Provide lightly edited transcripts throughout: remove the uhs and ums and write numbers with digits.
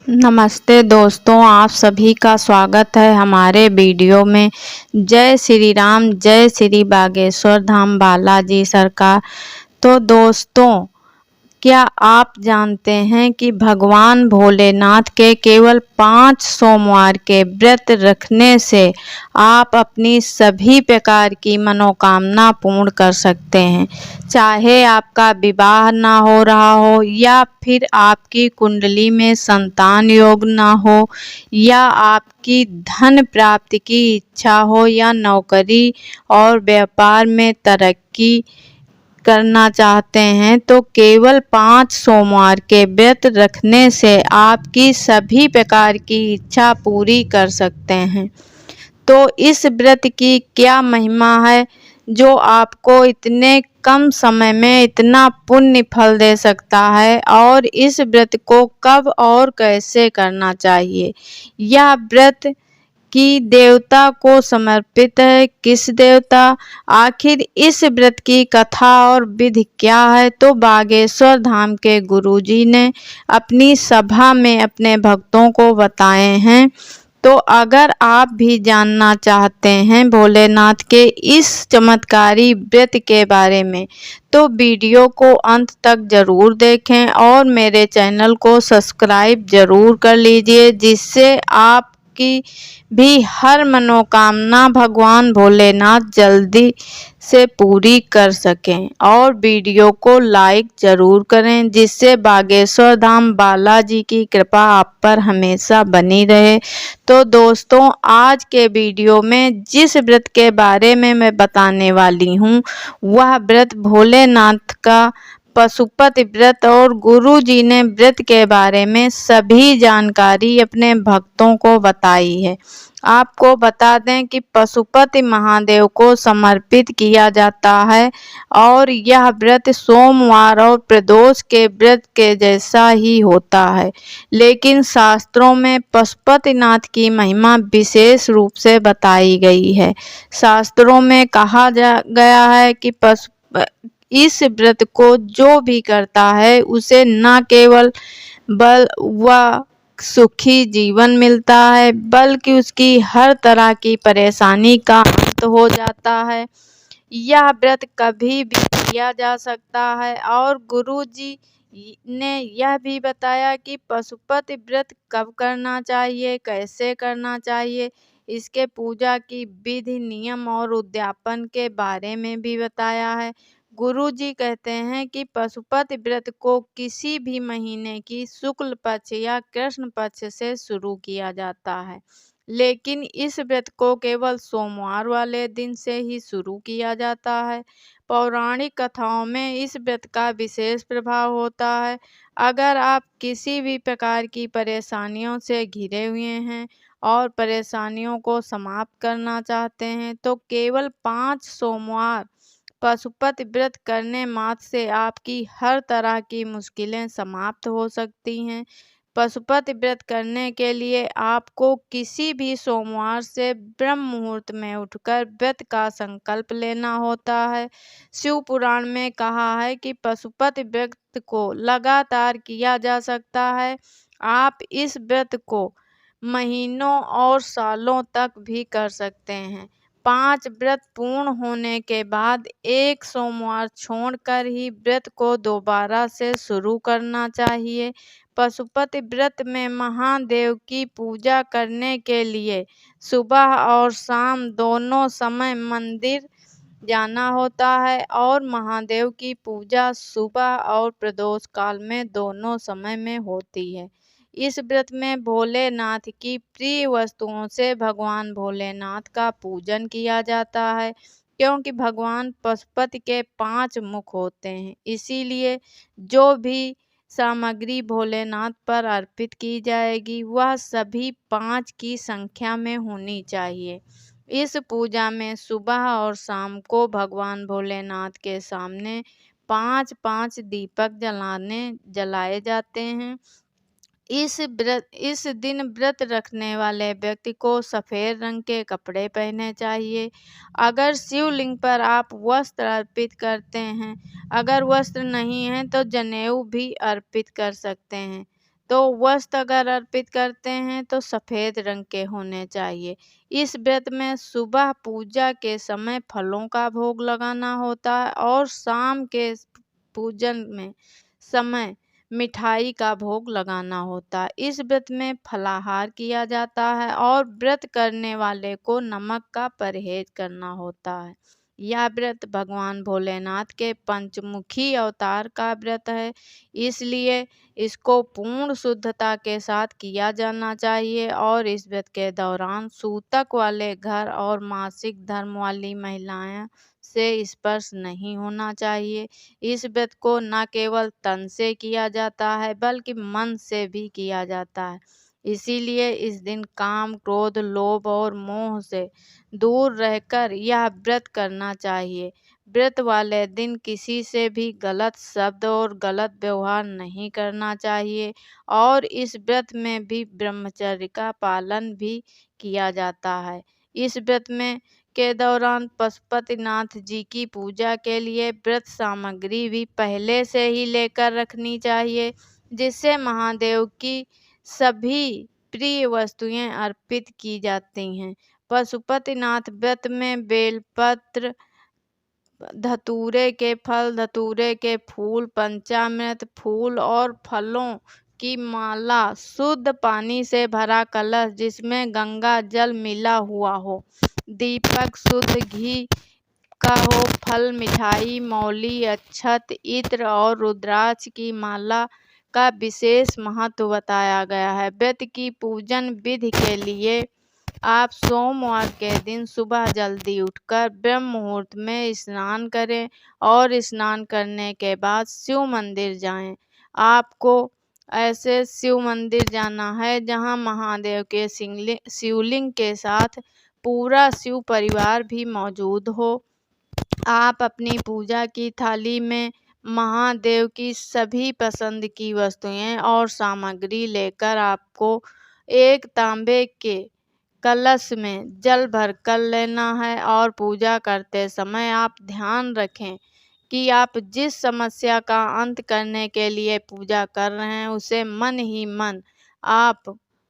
नमस्ते दोस्तों, आप सभी का स्वागत है हमारे वीडियो में। जय श्री राम, जय श्री बागेश्वर धाम बालाजी सरकार। तो दोस्तों, क्या आप जानते हैं कि भगवान भोलेनाथ के केवल 5 सोमवार के व्रत रखने से आप अपनी सभी प्रकार की मनोकामना पूर्ण कर सकते हैं। चाहे आपका विवाह ना हो रहा हो, या फिर आपकी कुंडली में संतान योग ना हो, या आपकी धन प्राप्ति की इच्छा हो, या नौकरी और व्यापार में तरक्की करना चाहते हैं, तो केवल 5 सोमवार के व्रत रखने से आपकी सभी प्रकार की इच्छा पूरी कर सकते हैं। तो इस व्रत की क्या महिमा है जो आपको इतने कम समय में इतना पुण्य फल दे सकता है, और इस व्रत को कब और कैसे करना चाहिए? यह व्रत कि देवता को समर्पित है। किस देवता? आखिर इस व्रत की कथा और विधि क्या है? तो बागेश्वर धाम के गुरुजी ने अपनी सभा में अपने भक्तों को बताए हैं। तो अगर आप भी जानना चाहते हैं भोलेनाथ के इस चमत्कारी व्रत के बारे में, तो वीडियो को अंत तक जरूर देखें और मेरे चैनल को सब्सक्राइब जरूर कर लीजिए, जिससे आपकी भी हर मनोकामना भगवान भोलेनाथ जल्दी से पूरी कर सकें। और वीडियो को लाइक जरूर करें, जिससे बागेश्वर धाम बालाजी की कृपा आप पर हमेशा बनी रहे। तो दोस्तों, आज के वीडियो में जिस व्रत के बारे में मैं बताने वाली हूँ, वह व्रत भोलेनाथ का पशुपति व्रत, और गुरु जी ने व्रत के बारे में सभी जानकारी अपने भक्तों को बताई है। आपको बता दें कि पशुपति महादेव को समर्पित किया जाता है, और यह व्रत सोमवार और प्रदोष के व्रत के जैसा ही होता है। लेकिन शास्त्रों में पशुपतिनाथ की महिमा विशेष रूप से बताई गई है। शास्त्रों में कहा गया है कि इस व्रत को जो भी करता है, उसे न केवल बल व सुखी जीवन मिलता है, बल्कि उसकी हर तरह की परेशानी का अंत हो जाता है। यह व्रत कभी भी किया जा सकता है, और गुरु जी ने यह भी बताया कि पशुपति व्रत कब करना चाहिए, कैसे करना चाहिए, इसके पूजा की विधि, नियम और उद्यापन के बारे में भी बताया है। गुरु जी कहते हैं कि पशुपति व्रत को किसी भी महीने की शुक्ल पक्ष या कृष्ण पक्ष से शुरू किया जाता है, लेकिन इस व्रत को केवल सोमवार वाले दिन से ही शुरू किया जाता है। पौराणिक कथाओं में इस व्रत का विशेष प्रभाव होता है। अगर आप किसी भी प्रकार की परेशानियों से घिरे हुए हैं और परेशानियों को समाप्त करना चाहते हैं, तो केवल 5 सोमवार पशुपति व्रत करने मात्र से आपकी हर तरह की मुश्किलें समाप्त हो सकती हैं। पशुपति व्रत करने के लिए आपको किसी भी सोमवार से ब्रह्म मुहूर्त में उठकर व्रत का संकल्प लेना होता है। शिव पुराण में कहा है कि पशुपति व्रत को लगातार किया जा सकता है। आप इस व्रत को महीनों और सालों तक भी कर सकते हैं। 5 व्रत पूर्ण होने के बाद एक सोमवार छोड़कर ही व्रत को दोबारा से शुरू करना चाहिए। पशुपति व्रत में महादेव की पूजा करने के लिए सुबह और शाम दोनों समय मंदिर जाना होता है, और महादेव की पूजा सुबह और प्रदोष काल में दोनों समय में होती है। इस व्रत में भोलेनाथ की प्रिय वस्तुओं से भगवान भोलेनाथ का पूजन किया जाता है, क्योंकि भगवान पशुपति के 5 मुख होते हैं। इसीलिए जो भी सामग्री भोलेनाथ पर अर्पित की जाएगी, वह सभी 5 की संख्या में होनी चाहिए। इस पूजा में सुबह और शाम को भगवान भोलेनाथ के सामने 5-5 दीपक जलाए जाते हैं। इस दिन व्रत रखने वाले व्यक्ति को सफ़ेद रंग के कपड़े पहनने चाहिए। अगर शिवलिंग पर आप वस्त्र अर्पित करते हैं, अगर वस्त्र नहीं है तो जनेऊ भी अर्पित कर सकते हैं। तो वस्त्र अगर अर्पित करते हैं तो सफ़ेद रंग के होने चाहिए। इस व्रत में सुबह पूजा के समय फलों का भोग लगाना होता है और शाम के पूजन में समय मिठाई का भोग लगाना होता है। इस व्रत में फलाहार किया जाता है और व्रत करने वाले को नमक का परहेज करना होता है। यह व्रत भगवान भोलेनाथ के पंचमुखी अवतार का व्रत है, इसलिए इसको पूर्ण शुद्धता के साथ किया जाना चाहिए और इस व्रत के दौरान सूतक वाले घर और मासिक धर्म वाली महिलाएं से स्पर्श नहीं होना चाहिए। इस व्रत को न केवल तन से किया जाता है बल्कि मन से भी किया जाता है। इसीलिए इस दिन काम, क्रोध, लोभ और मोह से दूर रहकर यह व्रत करना चाहिए। व्रत वाले दिन किसी से भी गलत शब्द और गलत व्यवहार नहीं करना चाहिए और इस व्रत में भी ब्रह्मचर्य का पालन भी किया जाता है। इस व्रत में के दौरान पशुपतिनाथ जी की पूजा के लिए व्रत सामग्री भी पहले से ही लेकर रखनी चाहिए, जिससे महादेव की सभी प्रिय वस्तुएं अर्पित की जाती हैं। पशुपतिनाथ व्रत में बेलपत्र, धतूरे के फल, धतूरे के फूल, पंचामृत फूल और फलों की माला, शुद्ध पानी से भरा कलश जिसमें गंगा जल मिला हुआ हो, दीपक शुद्ध घी का हो, फल, मिठाई, मौली, अक्षत, इत्र और रुद्राक्ष की माला का विशेष महत्व बताया गया है। व्रत की पूजन विधि के लिए आप सोमवार के दिन सुबह जल्दी उठकर ब्रह्म मुहूर्त में स्नान करें और स्नान करने के बाद शिव मंदिर जाएं। आपको ऐसे शिव मंदिर जाना है जहां महादेव के शिवलिंग के साथ पूरा शिव परिवार भी मौजूद हो। आप अपनी पूजा की थाली में महादेव की सभी पसंद की वस्तुएं और सामग्री लेकर आपको एक तांबे के कलश में जल भर कर लेना है और पूजा करते समय आप ध्यान रखें कि आप जिस समस्या का अंत करने के लिए पूजा कर रहे हैं उसे मन ही मन आप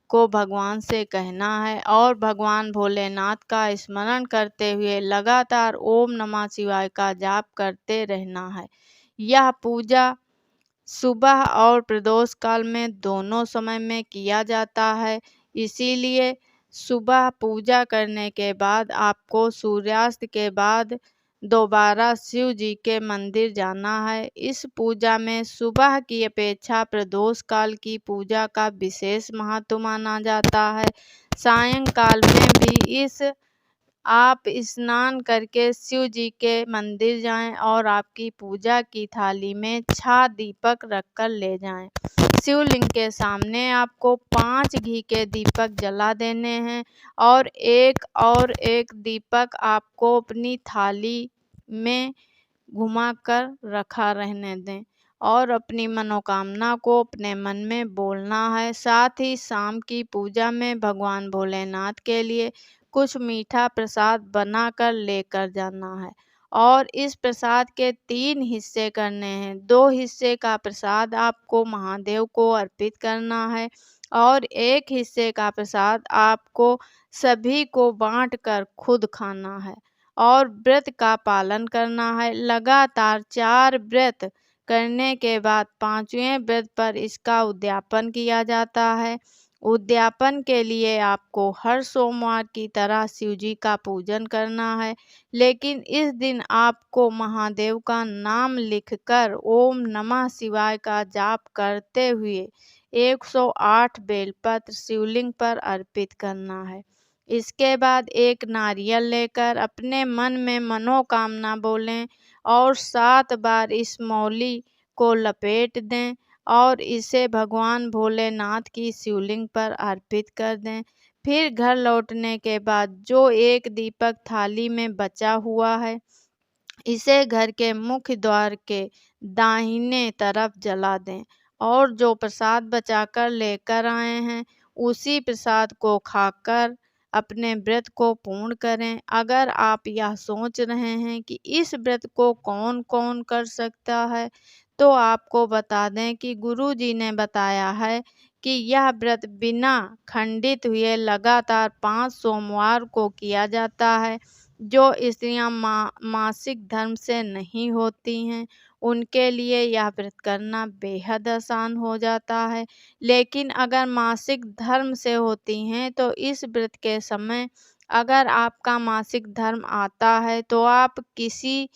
को भगवान से कहना है और भगवान भोलेनाथ का स्मरण करते हुए लगातार ओम नमः शिवाय का जाप करते रहना है। यह पूजा सुबह और प्रदोष काल में दोनों समय में किया जाता है, इसीलिए सुबह पूजा करने के बाद आपको सूर्यास्त के बाद दोबारा शिव जी के मंदिर जाना है। इस पूजा में सुबह की अपेक्षा प्रदोष काल की पूजा का विशेष महत्व माना जाता है। सायंकाल में भी आप स्नान करके शिव जी के मंदिर जाएं और आपकी पूजा की थाली में 6 दीपक रखकर ले जाएं। शिवलिंग के सामने आपको 5 घी के दीपक जला देने हैं और एक दीपक आपको अपनी थाली में घुमाकर रखा रहने दें और अपनी मनोकामना को अपने मन में बोलना है। साथ ही शाम की पूजा में भगवान भोलेनाथ के लिए कुछ मीठा प्रसाद बनाकर लेकर जाना है और इस प्रसाद के 3 हिस्से करने हैं। 2 हिस्से का प्रसाद आपको महादेव को अर्पित करना है और 1 हिस्से का प्रसाद आपको सभी को बांटकर खुद खाना है और व्रत का पालन करना है। लगातार 4 व्रत करने के बाद 5वें व्रत पर इसका उद्यापन किया जाता है। उद्यापन के लिए आपको हर सोमवार की तरह शिवजी का पूजन करना है, लेकिन इस दिन आपको महादेव का नाम लिखकर ओम नमः शिवाय का जाप करते हुए 108 बेलपत्र शिवलिंग पर अर्पित करना है। इसके बाद एक नारियल लेकर अपने मन में मनोकामना बोलें और 7 बार इस मौली को लपेट दें और इसे भगवान भोलेनाथ की शिवलिंग पर अर्पित कर दें। फिर घर लौटने के बाद जो एक दीपक थाली में बचा हुआ है, इसे घर के मुख्य द्वार के दाहिने तरफ जला दें और जो प्रसाद बचाकर लेकर आए हैं, उसी प्रसाद को खाकर अपने व्रत को पूर्ण करें। अगर आप यह सोच रहे हैं कि इस व्रत को कौन-कौन कर सकता है, तो आपको बता दें कि गुरुजी ने बताया है कि यह व्रत बिना खंडित हुए लगातार 5 सोमवार को किया जाता है। जो स्त्रियां मासिक धर्म से नहीं होती हैं, उनके लिए यह व्रत करना बेहद आसान हो जाता है। लेकिन अगर मासिक धर्म से होती हैं, तो इस व्रत के समय अगर आपका मासिक धर्म आता है, तो आप किसी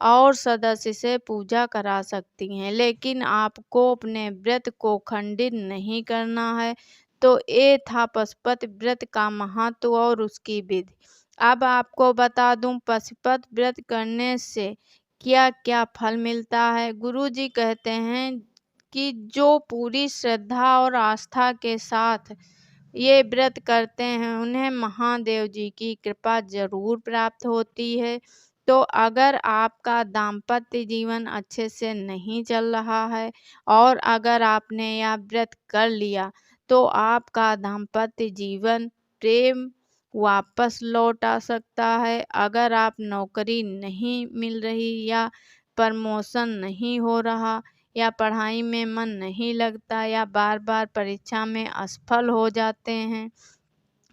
और सदस्य से पूजा करा सकती हैं, लेकिन आपको अपने व्रत को खंडित नहीं करना है। तो ये था पशुपति व्रत का महत्व और उसकी विधि। अब आपको बता दूं पशुपति व्रत करने से क्या-क्या फल मिलता है। गुरुजी कहते हैं कि जो पूरी श्रद्धा और आस्था के साथ ये व्रत करते हैं, उन्हें महादेव जी की कृपा ज़रूर प्राप्त होती है। तो अगर आपका दाम्पत्य जीवन अच्छे से नहीं चल रहा है और अगर आपने यह व्रत कर लिया, तो आपका दाम्पत्य जीवन प्रेम वापस लौट आ सकता है। अगर आप नौकरी नहीं मिल रही या प्रमोशन नहीं हो रहा या पढ़ाई में मन नहीं लगता या बार-बार परीक्षा में असफल हो जाते हैं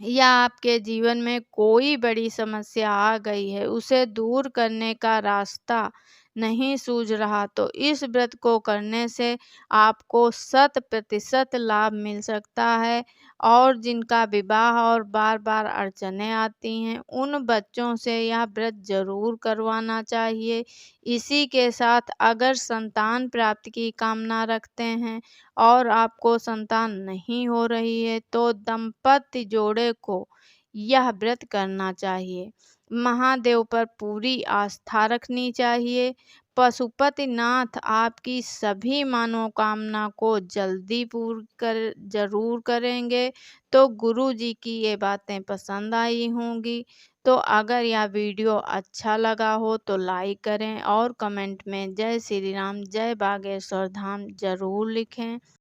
या आपके जीवन में कोई बड़ी समस्या आ गई है, उसे दूर करने का रास्ता नहीं सूझ रहा, तो इस व्रत को करने से आपको 100% लाभ मिल सकता है। और जिनका विवाह और बार-बार अड़चनें आती हैं, उन बच्चों से यह व्रत ज़रूर करवाना चाहिए। इसी के साथ अगर संतान प्राप्ति की कामना रखते हैं और आपको संतान नहीं हो रही है, तो दंपत्ति जोड़े को यह व्रत करना चाहिए। महादेव पर पूरी आस्था रखनी चाहिए। पशुपतिनाथ आपकी सभी मनोकामना को जल्दी पूर्ण कर ज़रूर करेंगे। तो गुरु जी की ये बातें पसंद आई होंगी। तो अगर यह वीडियो अच्छा लगा हो तो लाइक करें और कमेंट में जय श्री राम, जय बागेश्वर धाम ज़रूर लिखें।